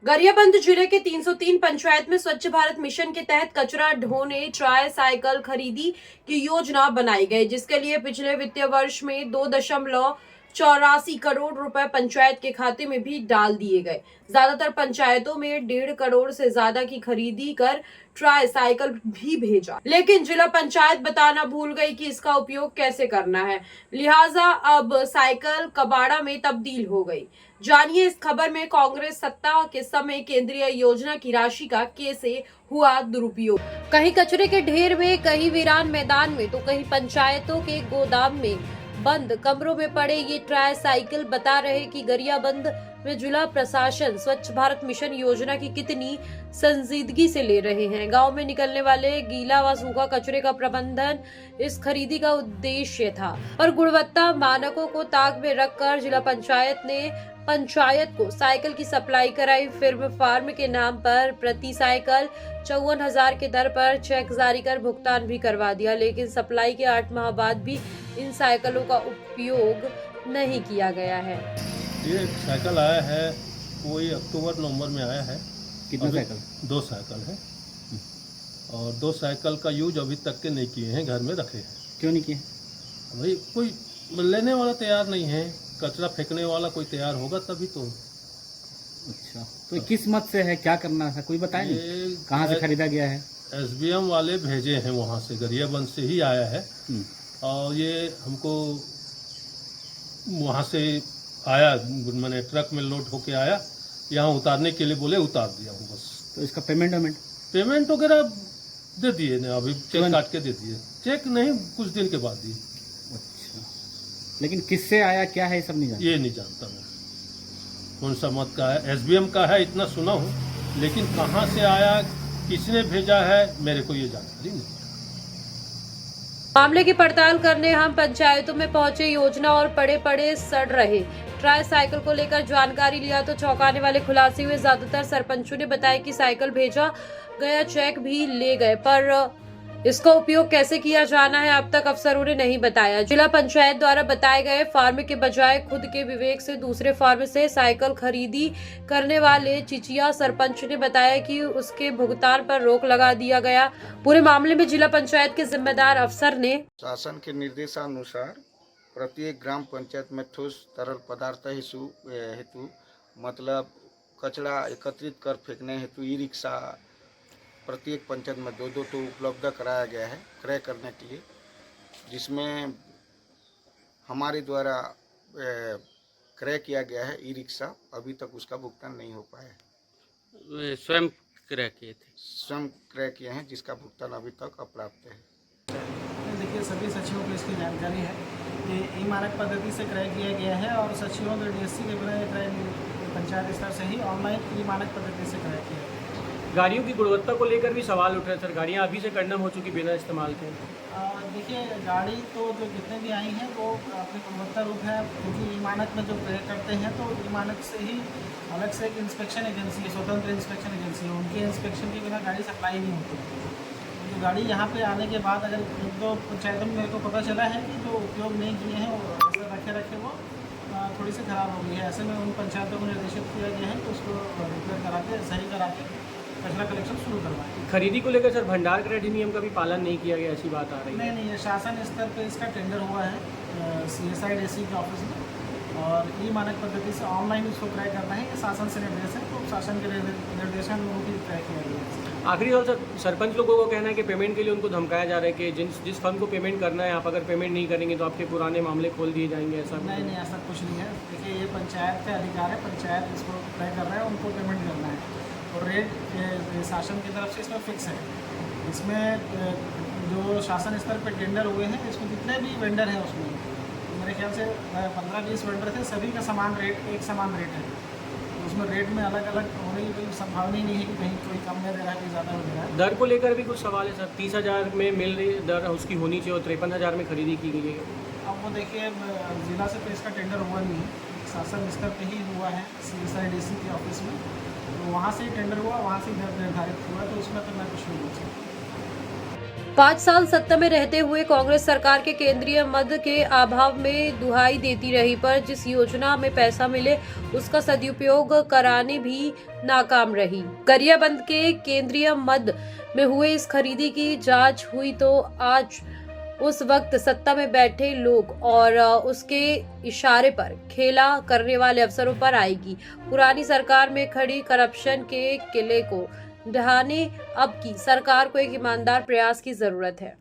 गरियाबंद जिले के 303 पंचायत में स्वच्छ भारत मिशन के तहत कचरा ढोने ट्राई साइकिल खरीदी की योजना बनाई गई, जिसके लिए पिछले वित्तीय वर्ष में 2.84 करोड़ रुपए पंचायत के खाते में भी डाल दिए गए। ज्यादातर पंचायतों में 1.5 करोड़ से ज्यादा की खरीदी कर ट्राई साइकिल भी भेजा, लेकिन जिला पंचायत बताना भूल गई कि इसका उपयोग कैसे करना है, लिहाजा अब साइकिल कबाड़ा में तब्दील हो गई। जानिए इस खबर में कांग्रेस सत्ता के समय केंद्रीय योजना की राशि का कैसे हुआ दुरुपयोग। कहीं कचरे के ढेर में, कहीं वीरान मैदान में, तो कहीं पंचायतों के गोदाम में बंद कमरों में पड़े ये ट्राई साइकिल बता रहे कि गरियाबंद में जिला प्रशासन स्वच्छ भारत मिशन योजना की कितनी संजीदगी से ले रहे हैं। गांव में निकलने वाले गीला व सूखा कचरे का प्रबंधन इस खरीदी का उद्देश्य था और गुणवत्ता मानकों को ताक में रखकर जिला पंचायत ने पंचायत को साइकिल की सप्लाई कराई। फिर फार्म के नाम पर प्रति साइकिल 54,000 के दर पर चेक जारी कर भुगतान भी करवा दिया, लेकिन सप्लाई के 8 माह बाद भी इन साइकिलों का उपयोग नहीं किया गया है। ये साइकिल आया है, कोई अक्टूबर नवंबर में आया है। कितना साइकिल? 2 साइकिल है और 2 साइकिल का यूज अभी तक के नहीं किए हैं, घर में रखे हैं। क्यों नहीं किए? भाई कोई लेने वाला तैयार नहीं है, कचरा फेंकने वाला कोई तैयार होगा तभी तो। अच्छा, तो किस मत से है, क्या करना है, कोई बताए नहीं? कहाँ से खरीदा गया है? SBM वाले भेजे हैं, वहाँ से गरियाबंद से ही आया है और ये हमको वहाँ से आया, मैंने ट्रक में लोड होके आया, यहाँ उतारने के लिए बोले, उतार दिया हूँ बस। तो इसका पेमेंट वगैरह दे दिए ना, अभी चेक काट के दे दिए। चेक नहीं, कुछ दिन के बाद दिए। अच्छा, लेकिन किससे आया, क्या है, ये सब नहीं जानता? ये नहीं जानता मैं कौन सा मत का है। SBM का है इतना सुना हूँ, लेकिन कहाँ से आया, किसने भेजा है, मेरे को ये जानकारी नहीं। मामले की पड़ताल करने हम पंचायतों में पहुंचे, योजना और पड़े सड़ रहे ट्राई साइकिल को लेकर जानकारी लिया तो चौंकाने वाले खुलासे हुए। ज्यादातर सरपंचों ने बताया कि साइकिल भेजा गया, चेक भी ले गए, पर इसका उपयोग कैसे किया जाना है अब तक अफसरों ने नहीं बताया। जिला पंचायत द्वारा बताए गए फार्म के बजाय खुद के विवेक से दूसरे फार्म से साइकिल खरीदी करने वाले चिचिया सरपंच ने बताया कि उसके भुगतान पर रोक लगा दिया गया। पूरे मामले में जिला पंचायत के जिम्मेदार अफसर ने शासन के निर्देशानुसार प्रत्येक ग्राम पंचायत में ठोस तरल पदार्थ हेतु मतलब कचरा एकत्रित कर फेंकने हेतु ई रिक्शा प्रत्येक पंचायत में 2-2 तो उपलब्ध कराया गया है क्रय करने के लिए, जिसमें हमारे द्वारा क्रय किया गया है ई रिक्शा। अभी तक उसका भुगतान नहीं हो पाया। स्वयं क्रय किए थे? स्वयं क्रय किए हैं, जिसका भुगतान अभी तक अप्राप्त है। देखिए, सभी सचिवों को इसकी जानकारी है कि ई मानक पद्धति से क्रय किया गया है और सचिवों के DSC के बिना क्रय पंचायत स्तर से ही ऑनलाइन ई मानक पद्धति से क्रय किया गया। गाड़ियों की गुणवत्ता को लेकर भी सवाल उठ रहे सर, गाड़ियाँ अभी से कंडम हो चुकी बिना इस्तेमाल के। देखिए, गाड़ी तो जो जितने भी आई हैं वो अपनी गुणवत्ता रूप है, क्योंकि ई मानक में जो क्रय करते हैं तो ई मानक से ही अलग से एक इंस्पेक्शन एजेंसी है, स्वतंत्र इंस्पेक्शन एजेंसी है, उनके इंस्पेक्शन के बिना गाड़ी सप्लाई नहीं होती। जो गाड़ी यहाँ पे आने के बाद अगर 1-2 पंचायतों में मेरे को पता चला है कि जो उपयोग नहीं किए हैं वो ऐसे रखे वो थोड़ी सी ख़राब हो गई है। ऐसे में उन पंचायतों को निर्देशित किया गया है कि उसको रिपेयर करा के सही करा के कचरा कलेक्शन शुरू करवाएं। खरीदी को लेकर सर भंडार गृह अधिनियम का भी पालन नहीं किया गया, ऐसी बात आ रही है? नहीं, ये शासन स्तर पे इसका टेंडर हुआ है CSI DC के ऑफिस में, और ई मानक पद्धति से ऑनलाइन इसको क्रय करना है। ये शासन से निर्देश है, तो शासन के निर्देशन में भी क्रय किया गया है। आखिरी सवाल सर, सरपंच लोगों को कहना है कि पेमेंट के लिए उनको धमकाया जा रहा है कि जिस फर्म को पेमेंट करना है, आप अगर पेमेंट नहीं करेंगे तो आपके पुराने मामले खोल दिए जाएंगे, ऐसा? नहीं, ऐसा कुछ नहीं है। देखिए, ये पंचायत का अधिकार है, पंचायत इसको क्रय कर रहा है, उनको पेमेंट करना है और रेट शासन की तरफ से इसमें फिक्स है। इसमें जो शासन स्तर पे टेंडर हुए हैं, इसमें जितने भी वेंडर हैं उसमें मेरे ख्याल से 15-20 वेंडर थे, सभी का समान रेट, एक समान रेट है। तो उसमें रेट में अलग अलग होने की कोई संभावना ही नहीं है कि कहीं कोई कम में दे रहा है, कोई ज़्यादा में दे रहा है। दर को लेकर भी कुछ सवाल है सर? 30,000 में मिल रही दर उसकी होनी चाहिए और 53,000 में खरीदी की गई है। अब वो देखिए, ज़िला से तो इसका टेंडर हुआ नहीं है, शासन स्तर पे ही हुआ है CSI DC के ऑफिस में, तो वहाँ से ही टेंडर हुआ, वहाँ से ही दर निर्धारित हुआ, तो उसमें तो मैं कुछ नहीं बोल सकता। 5 साल सत्ता में रहते हुए कांग्रेस सरकार के केंद्रीय मद के अभाव में दुहाई देती रही, पर जिस योजना में पैसा मिले उसका सदुपयोग कराने भी नाकाम रही। गरियाबंद के केंद्रीय मद में हुए इस खरीदी की जांच हुई तो आज उस वक्त सत्ता में बैठे लोग और उसके इशारे पर खेला करने वाले अफसरों पर आएगी। पुरानी सरकार में खड़ी करप्शन के किले को ढहाने अब की सरकार को एक ईमानदार प्रयास की जरूरत है।